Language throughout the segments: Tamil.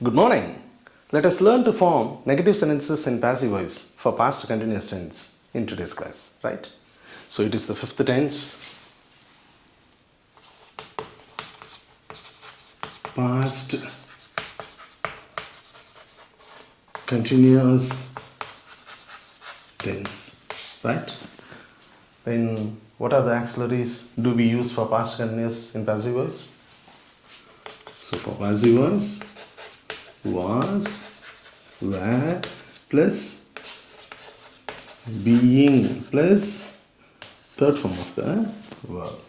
Good morning. Let us learn to form negative sentences in passive voice for past continuous tense in today's class, right? So it is the fifth tense. Past continuous tense, right? Then what are the auxiliaries do we use for past continuous in passive voice? So for passive voice, was, were plus being plus third form of the verb,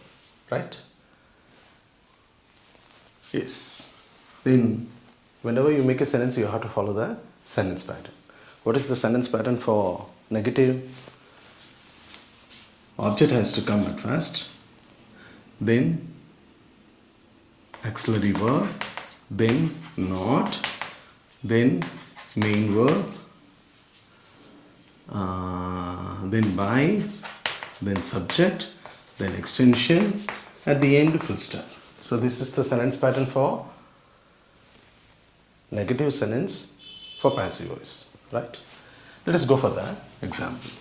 right? Yes. Then whenever you make a sentence, you have to follow the sentence pattern. What is the sentence pattern for negative? Object has to come at first, then auxiliary verb, then not, then main verb, then by, then subject, then extension, at the end full stop. So this is the sentence pattern for negative sentence for passive voice, right? Let us go for the example.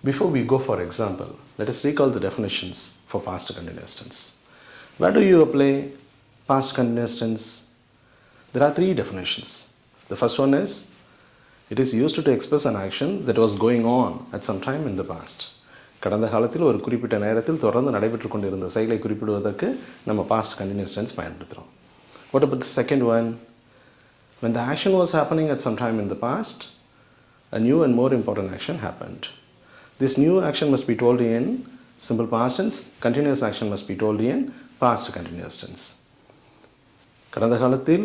Before we go for example, let us recall the definitions for past continuous tense. Where do you apply past continuous tense? There are three definitions. The first one is, it is used to express an action that was going on at some time in the past. கடந்த காலத்தில் ஒரு குறிப்பிட்ட நேரத்தில் தொடர்ந்து நடைபெற்று கொண்டிருந்த செயலை குறிப்பிடுவதற்கு நம்ம past continuous tense பயன்படுத்துகிறோம். What about the second one? When the action was happening at some time in the past, a new and more important action happened. This new action must be told in simple past tense. Continuous action must be told in past continuous tense. கடந்த காலத்தில்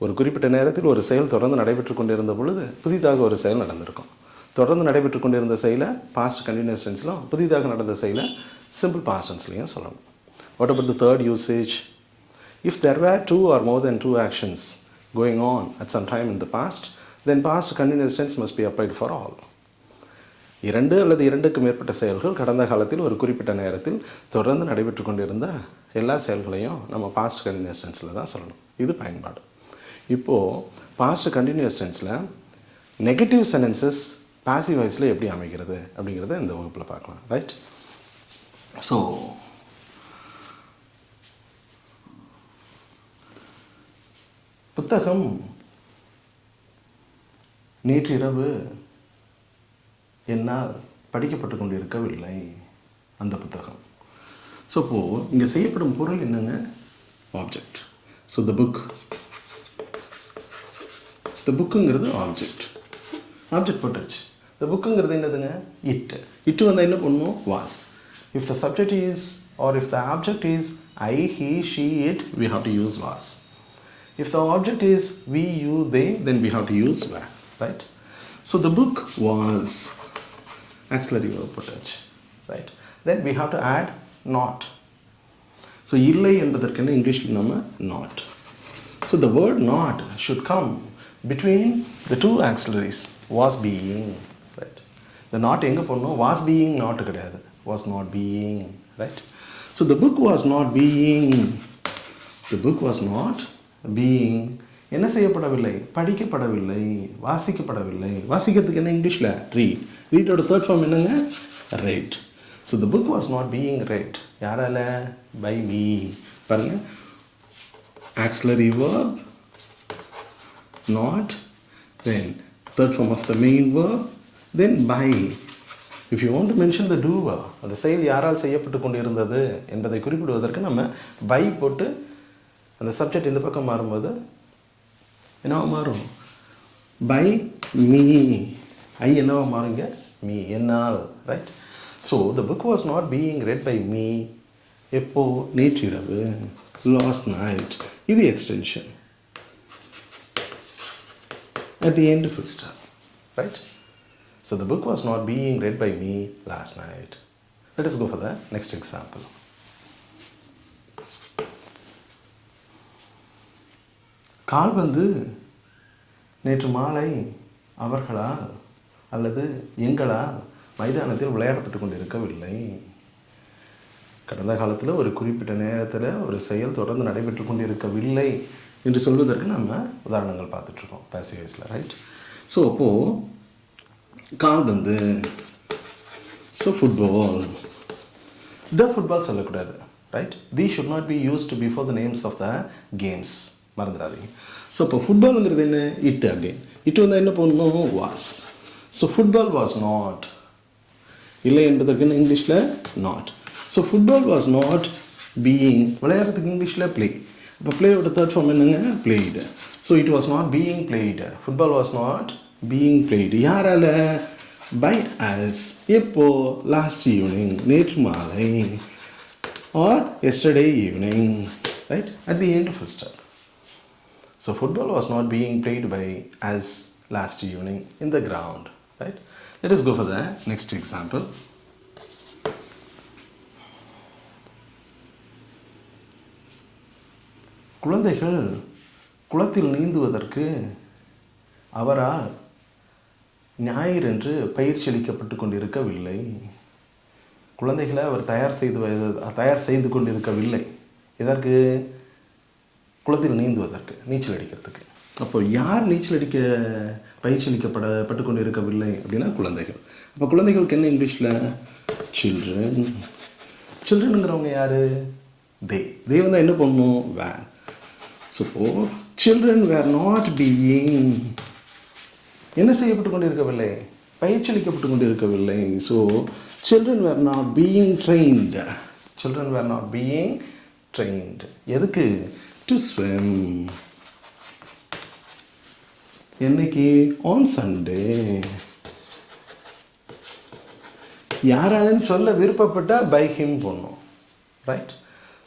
ஒரு குறிப்பிட்ட நேரத்தில் ஒரு செயல் தொடர்ந்து நடைபெற்று கொண்டிருந்த பொழுது புதிதாக ஒரு செயல் நடந்திருக்கும். தொடர்ந்து நடைபெற்று கொண்டிருந்த செயலை பாஸ்ட் கண்டினியூஸ் டென்ஸ்லும் புதிதாக நடந்த செயலை சிம்பிள் பாஸ்ட் டென்ஸ்லையும் சொல்லணும். What about the third usage? If there were two or more than two actions going on at some time in the past, then past continuous tense must be applied for all. இரண்டு அல்லது இரண்டுக்கு மேற்பட்ட செயல்கள் கடந்த காலத்தில் ஒரு குறிப்பிட்ட நேரத்தில் தொடர்ந்து நடைபெற்று கொண்டிருந்த எல்லா செயல்களையும் நம்ம பாஸ்ட் கண்டினியூஸ் டென்ஸில் தான் சொல்லணும். இது பயன்பாடு. இப்போது பாஸ்ட் கண்டினியூஸ் டென்ஸில் நெகட்டிவ் சென்டென்சஸ் பாசிவ் வாய்ஸில் எப்படி அமைகிறது அப்படிங்கிறத இந்த வகுப்பில் பார்க்கலாம், ரைட்? ஸோ புத்தகம் நேற்றிரவு என்னால் படிக்கப்பட்டு கொண்டிருக்கவில்லை அந்த புத்தகம். ஸோ இப்போது இங்கே செய்யப்படும் பொருள் என்னங்க? ஆப்ஜெக்ட். ஸோ த புக்குங்கிறது ஆப்ஜெக்ட். ஆப்ஜெக்ட் போட்டாச்சு. த புக்குங்கிறது என்னதுங்க? இட்டு வந்தால் என்ன பண்ணணும்? Was. If the subject is or if the object is I, he, she, it, we have to use was. If the object is we, you, they, then we have to use were, right? So the book was auxiliary verb போட்டாச்சு, right? Then we have to add not. So இல்லை என்பதற்கு என்ன இங்கிலீஷில் நம்ம not. So the word not should come between the two auxiliaries, was being, right? The not எங்கே போடணும்? was being not கிடையாது, was not being, right? So the book was not being. The book was not being. என்ன செய்யப்படவில்லை? படிக்கப்படவில்லை, வாசிக்கப்படவில்லை. வாசிக்கிறதுக்கு என்ன இங்கிலீஷில்? ரீட். ரீடோட தேர்ட் ஃபார்ம் என்னங்க? read. So the book was not being read. யாரால? by me. பாருங்க, auxiliary verb not, then third form of the main verb, then by. If you want to mention the doer, அந்த செயல் யாரால் செய்யப்பட்டு கொண்டிருந்தது என்பதை குறிப்பிடுவதற்கு நம்ம by போட்டு அந்த சப்ஜெக்ட் இந்த பக்கம் மாறும்போது என்னவா மாறும்? by me. ஐ என்னவா மாறுங்க? me, என்னால், right? So the book was not being read by me. எப்போ? நேற்றிரவு, last night. இது extension. At the end full stop, right? So the book was not being read by me last night. Let us go for the next example. கால்பந்து நேற்று மாலை அவர்களால் அல்லது எங்களால் மைதானத்தில் விளையாடப்பட்டு கொண்டிருக்கவில்லை. கடந்த காலத்தில் ஒரு குறிப்பிட்ட நேரத்தில் ஒரு செயல் தொடர்ந்து நடைபெற்று கொண்டு இருக்கவில்லை என்று சொல்வதற்கு நம்ம உதாரணங்கள் பார்த்துட்ருக்கோம் பாசிவ் வாய்ஸில், ரைட்? ஸோ அப்போது கால்பந்து, ஸோ ஃபுட்பால், த ஃபுட்பால் சொல்லக்கூடாது, right? The should not be used before the names of the games, மறந்துடாதீங்க. ஸோ இப்போ ஃபுட்பாலுங்கிறது என்ன? இட் அகெயின் இட் வந்து என்ன பண்ணணும்? Was. So football was not, இல்லை என்பதற்கு இங்கிலீஷில் not. So football was not being, விளையாடுறதுக்கு இங்கிலீஷில் ப்ளே. இப்போ பிளேயோட தேர்ட் ஃபார்ம் என்னங்க? Played. So it was not being played, football was not being played. யாரால? By us. எப்போ? லாஸ்ட் ஈவினிங், நேற்று மாலை, or yesterday evening, right? At the end of full stop. So football was not being played by us last evening in the ground, right? Let us go for the next example. குழந்தைகள் குளத்தில் நீந்துவதற்கு அவரால் ஞாயிறன்று பயிற்சி அளிக்கப்பட்டு கொண்டிருக்கவில்லை. குழந்தைகளை அவர் தயார் செய்து கொண்டிருக்கவில்லை. இதற்கு குளத்தில் நீந்துவதற்கு, நீச்சல் அடிக்கிறதுக்கு. அப்போ யார் நீச்சல் அடிக்க பயிற்சி அளிக்கப்பட்டு கொண்டு இருக்கவில்லை அப்படின்னா குழந்தைகள். அப்போ குழந்தைகளுக்கு என்ன இங்கிலீஷில்? சில்ட்ரன். சில்ட்ரனுங்கிறவங்க யார்? தே வந்து என்ன பண்ணணும்? Were. So children were not being, என்ன செய்யப்பட்டு கொண்டு இருக்கவில்லை? பயிற்சி அளிக்கப்பட்டு கொண்டு இருக்கவில்லை. So children were not being trained. Children were not being trained. எதுக்கு? To swim. என்னைக்கு? On Sunday. யாராலும் சொல்ல விருப்பப்பட்டால் பை ஹிம் போடணும், right?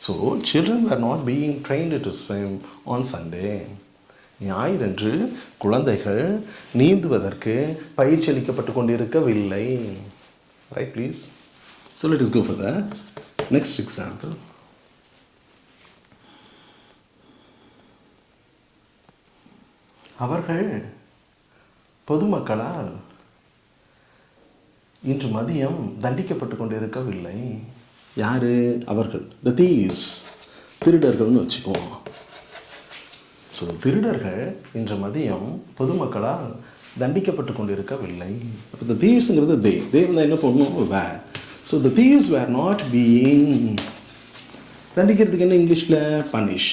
So children were not being trained to swim on Sunday. ஞாயிறன்று குழந்தைகள் நீந்துவதற்கு பயிற்சி அளிக்கப்பட்டு கொண்டிருக்கவில்லை, right please? So let is go for the next example. அவர்கள் பொதுமக்களால் இன்று மதியம் தண்டிக்கப்பட்டு கொண்டிருக்கவில்லை. யார்? அவர்கள். த தீவ்ஸ், திருடர்கள்னு வச்சுக்குவோம். ஸோ திருடர்கள் இன்று மதியம் பொதுமக்களால் தண்டிக்கப்பட்டு கொண்டிருக்கவில்லை. அப்போ த தீவ்ஸுங்கிறது தே வந்து என்ன பண்ணணும்? Were. So the thieves were not being, தண்டிக்கிறதுக்கு என்ன இங்கிலீஷில்? பனிஷ்.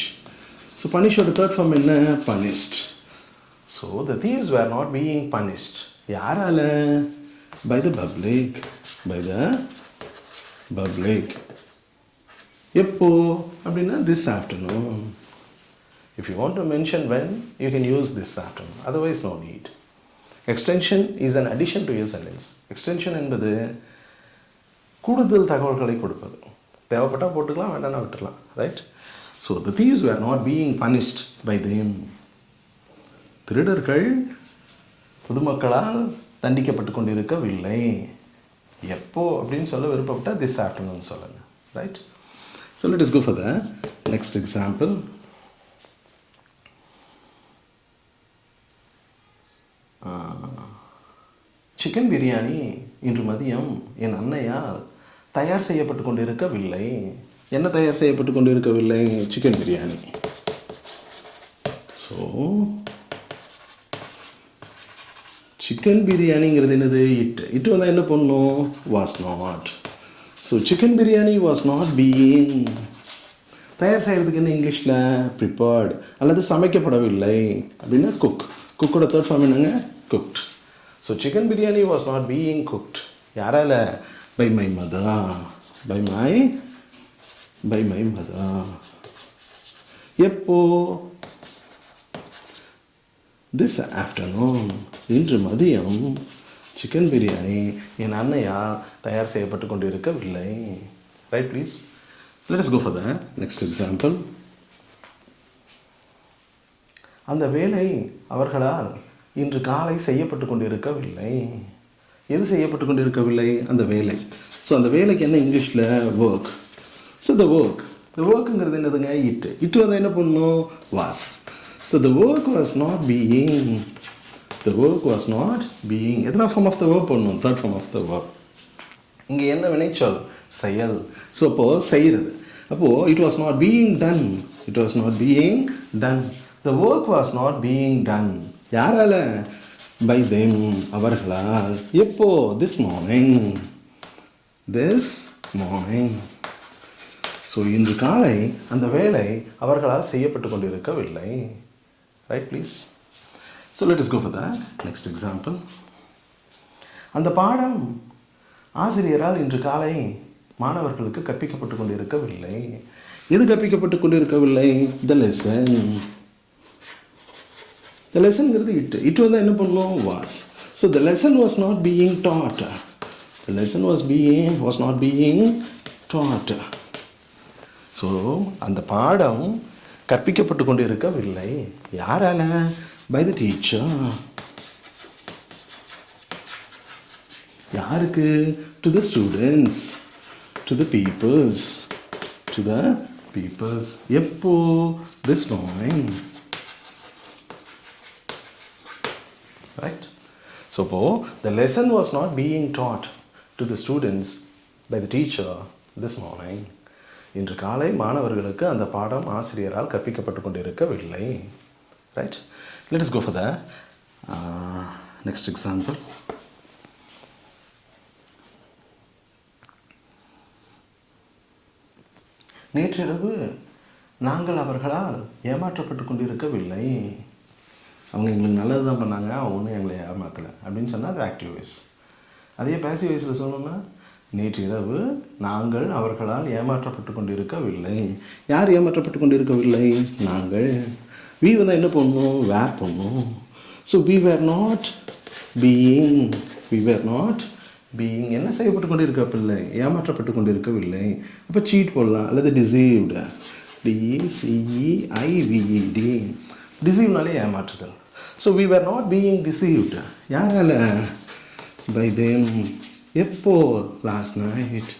ஸோ பனிஷோட தேர்ட் ஃபார்ம் என்ன? Punished. So the thieves were not being punished. யாரால? By the public. By the public. எப்போ அப்படின்னா this afternoon. If you want to mention when, you can use this afternoon. Otherwise no need. Extension is an addition to your sentence. Extension என்பது கூடுதல் தகவல்களை கொடுப்பது. தேவைப்பட்டால் போட்டுக்கலாம், வேண்டாம்னா விட்டுக்கலாம், right? So the thieves were not being punished by them. திருடர்கள் பொதுமக்களால் தண்டிக்கப்பட்டு கொண்டிருக்கவில்லை. எப்போ அப்படின்னு சொல்ல விருப்பப்பட்டால் திஸ் ஆஃப்டர்நூன் சொல்லுங்கள், right? So let is go for the next example. Chicken biryani இன்று மதியம் என் அன்னையால் தயார் செய்யப்பட்டு கொண்டிருக்கவில்லை. என்ன தயார் செய்யப்பட்டு கொண்டிருக்கவில்லை? சிக்கன் பிரியாணி. ஸோ சிக்கன் பிரியாணிங்கிறது என்னது? இட் வந்து என்ன பண்ணணும்? Was not. So chicken biryani was not being, தயார் செய்கிறதுக்கு என்ன இங்கிலீஷில்? ப்ரிப்பேர்டு, அல்லது சமைக்கப்படவில்லை அப்படின்னா குக். குக்கோட தேர்ட் ஃபார்ம் என்னங்க? Cooked. So chicken biryani was not being cooked. யாரால? By my mother. By my mother. எப்போ? திஸ் ஆஃப்டர்நூன், இன்று மதியம் சிக்கன் பிரியாணி என் அன்னையால் தயார் செய்யப்பட்டு கொண்டு இருக்கவில்லை, right please? Let us go for the next example. அந்த வேலை அவர்களால் இன்று காலை செய்யப்பட்டு கொண்டு இருக்கவில்லை. எது செய்யப்பட்டு கொண்டு இருக்கவில்லை? அந்த வேலை. ஸோ அந்த வேலைக்கு என்ன இங்கிலீஷில்? ஒர்க். ஸோ த ஒர்க்குங்கிறது என்னதுங்க? இட்டு வந்து என்ன பண்ணணும்? Was. So the work was not being. The work was not being. எத்தனை ஃபார்ம் ஆஃப் த verb பண்ணணும்? Third form of the verb. இங்கே என்ன வினைச்சொல்? செயல். ஸோ அப்போது செய்கிறது. அப்போது it was not being done. It was not being done. The work was not being done. யாரால? By them. அவர்களால். எப்போ? This morning. This morning. So இன்று காலை அந்த வேலை அவர்களால் செய்யப்பட்டு கொண்டிருக்கவில்லை. Right please. So let us go for that. Next example. அந்த பாடம் ஆசிரியரால் இன்று காலை மாணவர்களுக்கு கற்பிக்கப்பட்டு கொண்டிருக்கவில்லை. எது கற்பிக்கப்பட்டு கொண்டிருக்கவில்லை? The lesson. The lessonங்கிறது it வந்து என்ன பண்ணும்? Was. So the lesson was not being taught. The lesson was not being taught. So அந்த பாடம் கற்பிக்கப்பட்டு கொண்டு இருக்கவில்லை. யாரால? By the teacher. யாருக்கு? To the students, to the peoples, to the peoples. எப்போ? This morning. ரைட். ஸோ இப்போ the lesson was not being taught to the students by the teacher this morning. இன்று காலை மாணவர்களுக்கு அந்த பாடம் ஆசிரியரால் கற்பிக்கப்பட்டு கொண்டிருக்கவில்லை. Right. Let us go for the next example. நேற்றிரவு நாங்கள் அவர்களால் ஏமாற்றப்பட்டு கொண்டிருக்கவில்லை. அவங்க எங்களுக்கு நல்லது தான் பண்ணாங்க, அவங்க ஒன்றும் எங்களை ஏமாற்றலை அப்படின்னு சொன்னால் அது ஆக்டிவ் வாய்ஸ். அதே பேசிவ் வாய்ஸில் சொல்லணும்னா நேற்றிரவு நாங்கள் அவர்களால் ஏமாற்றப்பட்டு கொண்டிருக்கவில்லை. யார் ஏமாற்றப்பட்டு கொண்டிருக்கவில்லை? நாங்கள். we வந்து என்ன பண்ணணும்? வேர் பண்ணணும். So we were not being என்ன செய்யப்பட்டு கொண்டிருக்கவில்லை? ஏமாற்றப்பட்டு கொண்டிருக்கவில்லை. அப்போ சீட் போடலாம் அல்லது deceived. DECEIVED. டிசீவ்னாலே ஏமாற்றுதல். So we were not being deceived. யாரால? by them. எப்போ? Last night.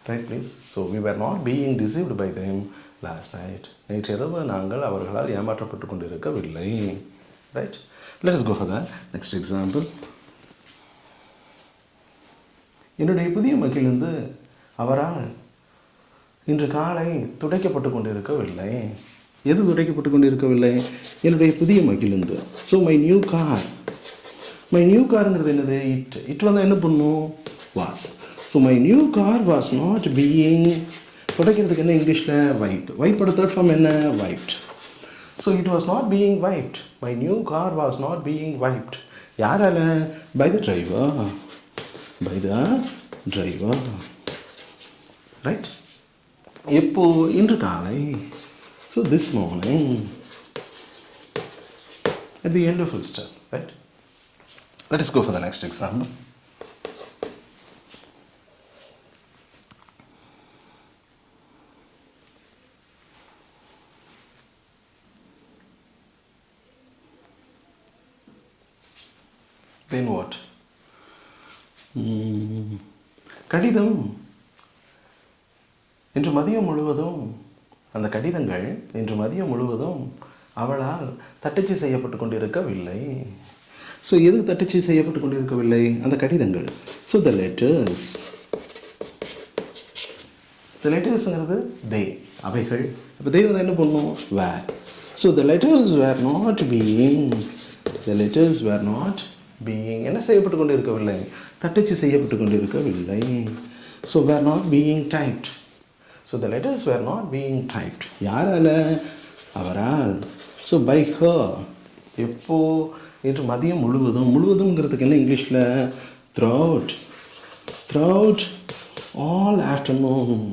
Right please. So we were not being deceived by them last night. நேற்றிரவு நாங்கள் அவர்களால் ஏமாற்றப்பட்டு கொண்டிருக்கவில்லை. Right. let us go for the next example. என்னுடைய புதிய மகிழ்ந்து அவரால் இன்று காலை துடைக்கப்பட்டு கொண்டிருக்கவில்லை. எது துடைக்கப்பட்டு கொண்டிருக்கவில்லை? என்னுடைய புதிய மகிழ்ந்து. ஸோ மை நியூ காருங்கிறது என்னது? இட் வந்து என்ன பண்ணும்? Was. So my new car was not being. துடைக்கிறதுக்கு என்ன இங்கிலீஷில்? வைப். வைப்போட தேர்ட் ஃபார்ம் என்ன? Wiped. So it was not being wiped. My new car was not being wiped. யாரால? By the driver. ரைட். எப்போ? இன்று காலை. So this morning. at the end of full step. Right. Let us go for the next example. Then what? கடிதம் இன்று மதியம் முழுவதும் அந்த கடிதங்கள் இன்று மதியம் முழுவதும் அவளால் தட்டச்சு செய்யப்பட்டு கொண்டிருக்கவில்லை. ஸோ எது தட்டச்சு செய்யப்பட்டு கொண்டிருக்கவில்லை? அந்த கடிதங்கள். ஸோ த லெட்டர்ஸ்ங்கிறது தே, அவைகள். இப்போ தே வந்து என்ன பண்ணும்? Were. So the letters were not being என்ன செய்யப்பட்டு கொண்டிருக்கவில்லை? தட்டச்சு செய்யப்பட்டு கொண்டிருக்கவில்லை. So were not being typed. So the letters were not being typed. யாரால? அவரால். So by her. எப்போ? இன்று மதியம் முழுவதும்ங்கிறதுக்கு என்ன இங்கிலீஷில்? Throughout all afternoon.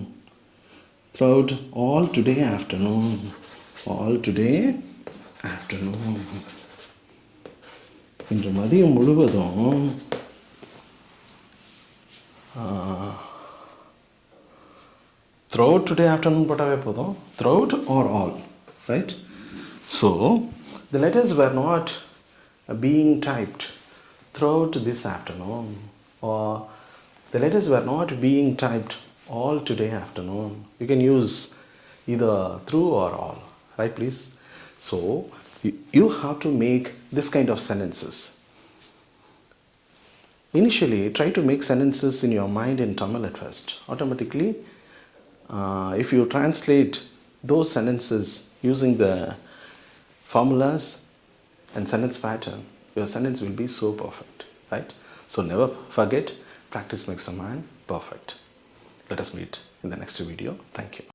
Throughout all today afternoon. இன்று மதியம் முழுவதும் throughout today afternoon போட்டாவே போதும். throughout or all. Right? So the letters were not being typed throughout this afternoon, or the letters were not being typed all today afternoon. You can use either through or all. Right, please? So you have to make this kind of sentences. Initially, try to make sentences in your mind in Tamil at first. Automatically, if you translate those sentences using the formulas and sentence pattern, your sentence will be so perfect, right? So never forget, practice makes a man perfect. Let us meet in the next video. Thank you.